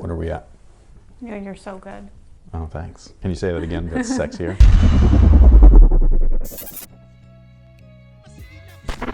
What are we at? Yeah, you're so good. Oh, thanks. Can you say that again? That's sexier.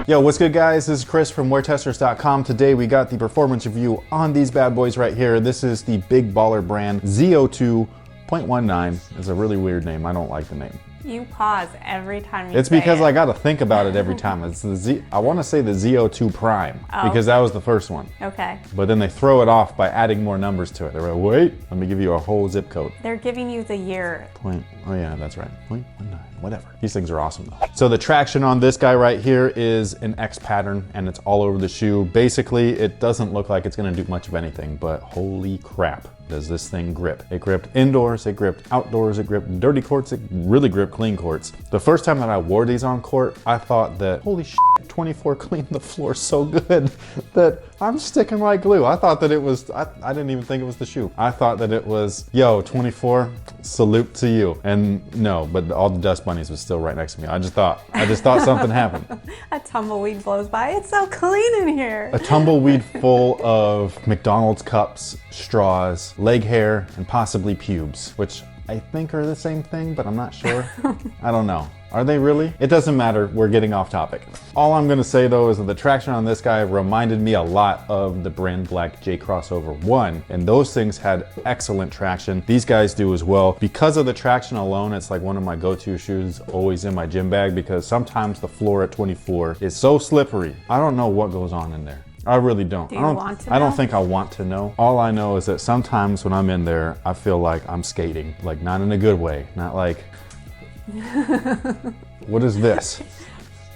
Yo, what's good, guys? This is Chris from WearTesters.com. Today we got the performance review on these bad boys right here. This is the big baller brand Zo2.19. It's a really weird name. I don't like the name. You pause every time you It's say because it. I gotta think about it every time. It's the I want to say the Zo2 Prime because that was the first one. Okay. But then they throw it off by adding more numbers to it. They're like, wait, let me give you a whole zip code. They're giving you the year. Oh yeah, that's right. 0.19, whatever. These things are awesome though. So the traction on this guy right here is an X pattern and it's all over the shoe. Basically, it doesn't look like it's gonna do much of anything, but holy crap. Does this thing grip? It gripped indoors, it gripped outdoors, it gripped dirty courts, it really gripped clean courts. The first time that I wore these on court, I thought that, holy shit, 24 cleaned the floor so good that I'm sticking like glue. I thought that it was, I didn't even think it was the shoe. I thought that it was, yo, 24, salute to you. And no, but all the dust bunnies was still right next to me. I just thought something happened. A tumbleweed blows by. It's so clean in here. A tumbleweed full of McDonald's cups, straws, leg hair, and possibly pubes, which I think are the same thing, but I'm not sure. I don't know. Are they really? It doesn't matter, we're getting off topic. All I'm gonna say though is that the traction on this guy reminded me a lot of the Brand Black J Crossover 1, and those things had excellent traction. These guys do as well. Because of the traction alone, it's like one of my go-to shoes always in my gym bag because sometimes the floor at 24 is so slippery. I don't know what goes on in there. I really don't. Do you want to know? I don't think I want to know. All I know is that sometimes when I'm in there, I feel like I'm skating, like not in a good way, not like, what is this?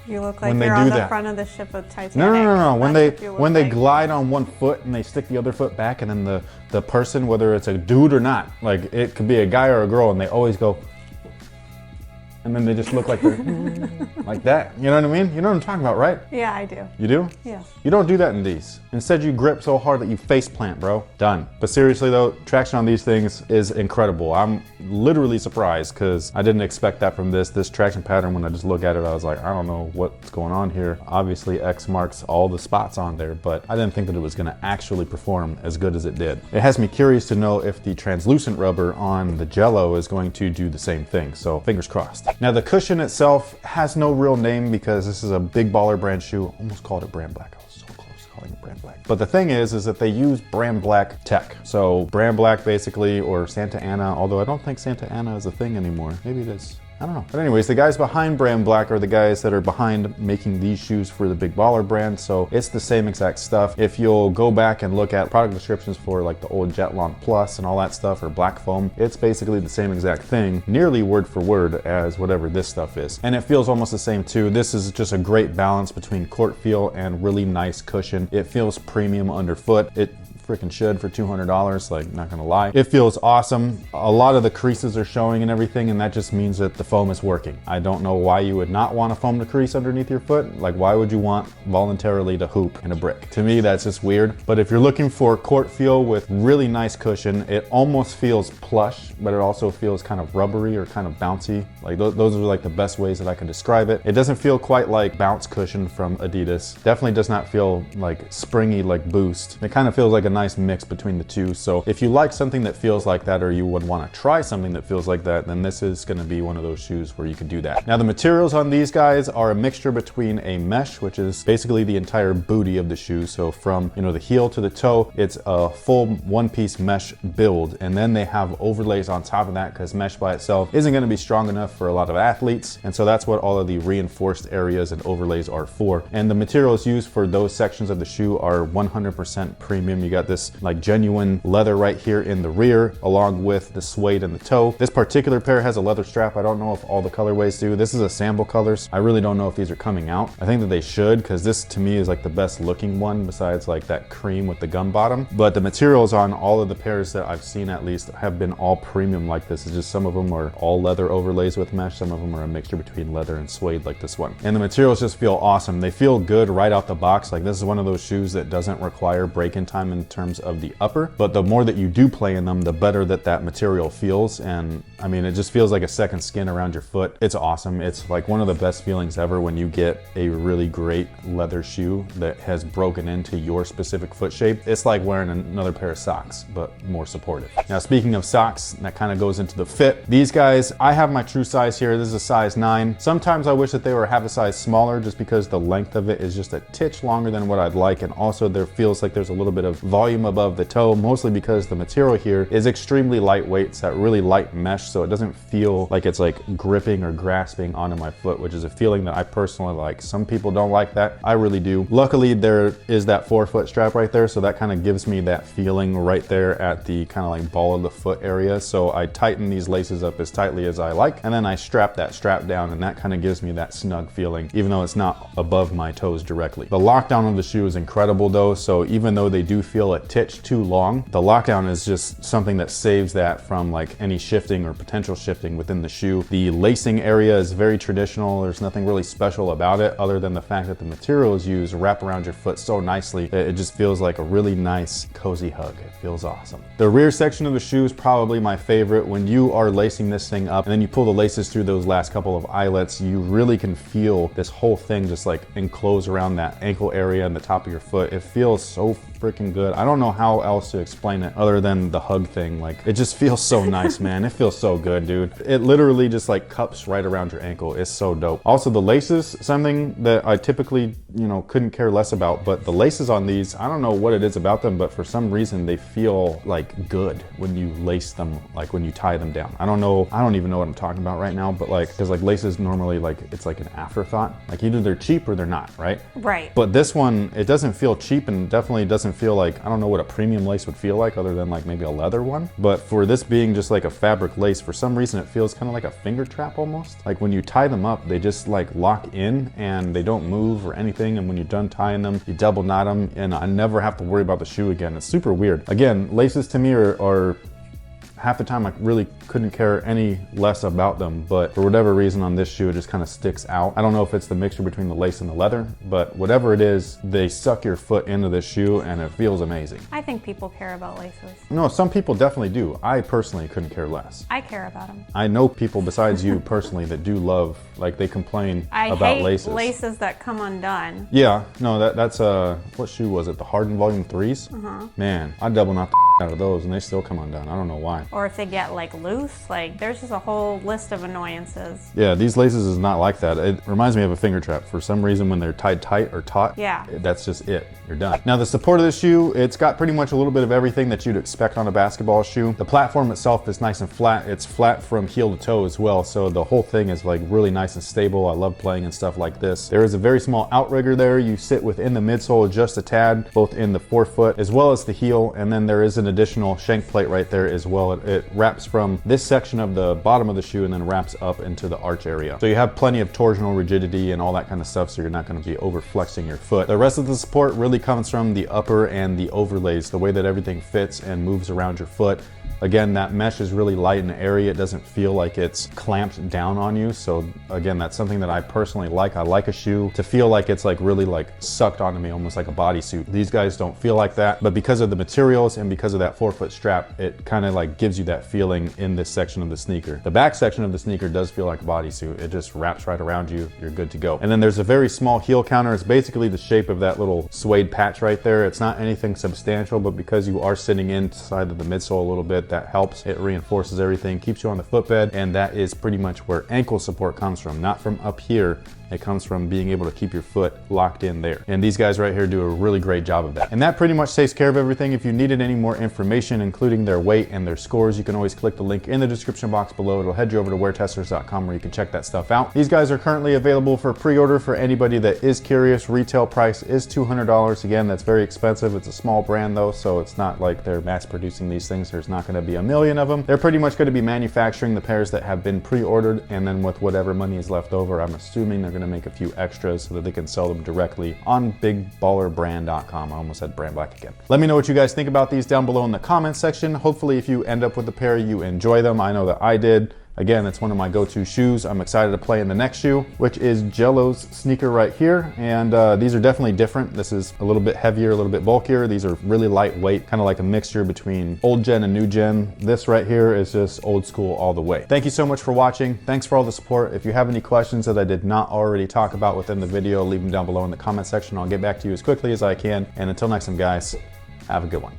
You look like When they you're do on the that. front of the ship of Titanic. No. When That's what you look when they like. glide on one foot and they stick the other foot back, and then the person, whether it's a dude or not, like it could be a guy or a girl, and they always go, and then they just look like they're like that. You know what I mean? You know what I'm talking about, right? Yeah, I do. You do? Yeah. You don't do that in these. Instead, you grip so hard that you face plant, bro. Done. But seriously though, traction on these things is incredible. I'm literally surprised because I didn't expect that from this traction pattern. When I just look at it, I was like, I don't know what's going on here. Obviously, X marks all the spots on there, but I didn't think that it was gonna actually perform as good as it did. It has me curious to know if the translucent rubber on the Jello is going to do the same thing. So fingers crossed. Now the cushion itself has no real name because this is a big baller brand shoe. Almost called it Brand Black. I was so close to calling it Brand Black. But the thing is that they use Brand Black tech. So Brand Black basically, or Santa Ana, although I don't think Santa Ana is a thing anymore. Maybe it is. I don't know. But anyways, the guys behind Brand Black are the guys that are behind making these shoes for the big baller brand. So it's the same exact stuff. If you'll go back and look at product descriptions for like the old Jetlon Plus and all that stuff, or Black Foam, it's basically the same exact thing, nearly word for word as whatever this stuff is. And it feels almost the same too. This is just a great balance between court feel and really nice cushion. It feels premium underfoot. It freaking should for $200, like not gonna lie. It feels awesome. A lot of the creases are showing and everything, and that just means that the foam is working. I don't know why you would not want a foam to crease underneath your foot. Like, why would you want voluntarily to hoop in a brick? To me, that's just weird. But if you're looking for court feel with really nice cushion, it almost feels plush, but it also feels kind of rubbery or kind of bouncy. Like those are like the best ways that I can describe it. It doesn't feel quite like bounce cushion from Adidas. Definitely does not feel like springy like Boost. It kind of feels like a nice mix between the two. So if you like something that feels like that, or you would want to try something that feels like that, then this is going to be one of those shoes where you can do that. Now the materials on these guys are a mixture between a mesh, which is basically the entire booty of the shoe. So from, you know, the heel to the toe, it's a full one-piece mesh build, and then they have overlays on top of that because mesh by itself isn't going to be strong enough for a lot of athletes, and so that's what all of the reinforced areas and overlays are for. And the materials used for those sections of the shoe are 100% premium. You got this like genuine leather right here in the rear, along with the suede in the toe. This particular pair has a leather strap. I don't know if all the colorways do. This is a sample colors. I really don't know if these are coming out. I think that they should, because this to me is like the best looking one besides like that cream with the gum bottom. But the materials on all of the pairs that I've seen at least have been all premium like this. It's just some of them are all leather overlays with mesh. Some of them are a mixture between leather and suede like this one. And the materials just feel awesome. They feel good right out the box. Like this is one of those shoes that doesn't require break-in time and terms of the upper, but the more that you do play in them, the better that material feels. And I mean, it just feels like a second skin around your foot. It's awesome. It's like one of the best feelings ever when you get a really great leather shoe that has broken into your specific foot shape. It's like wearing another pair of socks, but more supportive. Now, speaking of socks, that kind of goes into the fit. These guys, I have my true size here. This is a size 9. Sometimes I wish that they were half a size smaller just because the length of it is just a titch longer than what I'd like. And also there feels like there's a little bit of volume above the toe, mostly because the material here is extremely lightweight. It's that really light mesh, so it doesn't feel like it's like gripping or grasping onto my foot, which is a feeling that I personally like. Some people don't like that. I really do. Luckily, there is that forefoot strap right there, so that kind of gives me that feeling right there at the kind of like ball of the foot area. So I tighten these laces up as tightly as I like, and then I strap that strap down, and that kind of gives me that snug feeling, even though it's not above my toes directly. The lockdown of the shoe is incredible though, so even though they do feel a titch too long, the lockdown is just something that saves that from like any shifting or potential shifting within the shoe. The lacing area is very traditional. There's nothing really special about it other than the fact that the materials used wrap around your foot so nicely. It just feels like a really nice, cozy hug. It feels awesome. The rear section of the shoe is probably my favorite. When you are lacing this thing up and then you pull the laces through those last couple of eyelets, you really can feel this whole thing just like enclose around that ankle area and the top of your foot. It feels so freaking good. I don't know how else to explain it other than the hug thing. Like, it just feels so nice, man. It feels so good, dude. It literally just like cups right around your ankle. It's so dope. Also, the laces, something that I typically, you know, couldn't care less about, but the laces on these, I don't know what it is about them, but for some reason they feel like good when you lace them, like when you tie them down. I don't know, I don't even know what I'm talking about right now, but like, because like laces normally, like it's like an afterthought. Like either they're cheap or they're not, right? Right. But this one, it doesn't feel cheap and definitely doesn't feel like, I don't know what a premium lace would feel like other than like maybe a leather one. But for this being just like a fabric lace, for some reason it feels kind of like a finger trap almost. Like when you tie them up, they just like lock in and they don't move or anything. And when you're done tying them, you double knot them and I never have to worry about the shoe again. It's super weird. Again, laces to me are half the time I really couldn't care any less about them, but for whatever reason on this shoe, it just kind of sticks out. I don't know if it's the mixture between the lace and the leather, but whatever it is, they suck your foot into this shoe and it feels amazing. I think people care about laces. No, some people definitely do. I personally couldn't care less. I care about them. I know people besides you personally that do love, like they complain about hate laces. laces that come undone. Yeah, no, that's what shoe was it? The Harden Volume 3s? Man, I double knot the out of those and they still come undone. I don't know why. Or if they get like loose, like there's just a whole list of annoyances. Yeah, these laces is not like that. It reminds me of a finger trap. For some reason, when they're tied tight or taut, Yeah. that's just it. You're done. Now the support of the shoe, it's got pretty much a little bit of everything that you'd expect on a basketball shoe. The platform itself is nice and flat. It's flat from heel to toe as well, so the whole thing is like really nice and stable. I love playing and stuff like this. There is a very small outrigger there. You sit within the midsole just a tad, both in the forefoot as well as the heel, and then there is an additional shank plate right there as well. It wraps from this section of the bottom of the shoe and then wraps up into the arch area. So you have plenty of torsional rigidity and all that kind of stuff, so you're not going to be over flexing your foot. The rest of the support really comes from the upper and the overlays, the way that everything fits and moves around your foot. Again, that mesh is really light and airy. It doesn't feel like it's clamped down on you. So again, that's something that I personally like. I like a shoe to feel like it's like really like sucked onto me, almost like a bodysuit. These guys don't feel like that, but because of the materials and because of that forefoot strap, it kind of like gives you that feeling in this section of the sneaker. The back section of the sneaker does feel like a bodysuit. It just wraps right around you. You're good to go. And then there's a very small heel counter. It's basically the shape of that little suede patch right there. It's not anything substantial, but because you are sitting inside of the midsole a little bit, that helps. It reinforces everything, keeps you on the footbed, and that is pretty much where ankle support comes from, not from up here. It comes from being able to keep your foot locked in there. And these guys right here do a really great job of that. And that pretty much takes care of everything. If you needed any more information, including their weight and their scores, you can always click the link in the description box below. It'll head you over to WearTesters.com where you can check that stuff out. These guys are currently available for pre-order for anybody that is curious. Retail price is $200. Again, that's very expensive. It's a small brand though, so it's not like they're mass producing these things. There's not gonna be a million of them. They're pretty much gonna be manufacturing the pairs that have been pre-ordered, and then with whatever money is left over, I'm assuming they're gonna make a few extras so that they can sell them directly on bigballerbrand.com. I almost said brand black again. Let me know what you guys think about these down below in the comments section. Hopefully if you end up with a pair, you enjoy them. I know that I did. Again, it's one of my go-to shoes. I'm excited to play in the next shoe, which is Jello's sneaker right here. And these are definitely different. This is a little bit heavier, a little bit bulkier. These are really lightweight, kind of like a mixture between old gen and new gen. This right here is just old school all the way. Thank you so much for watching. Thanks for all the support. If you have any questions that I did not already talk about within the video, leave them down below in the comment section. I'll get back to you as quickly as I can. And until next time, guys, have a good one.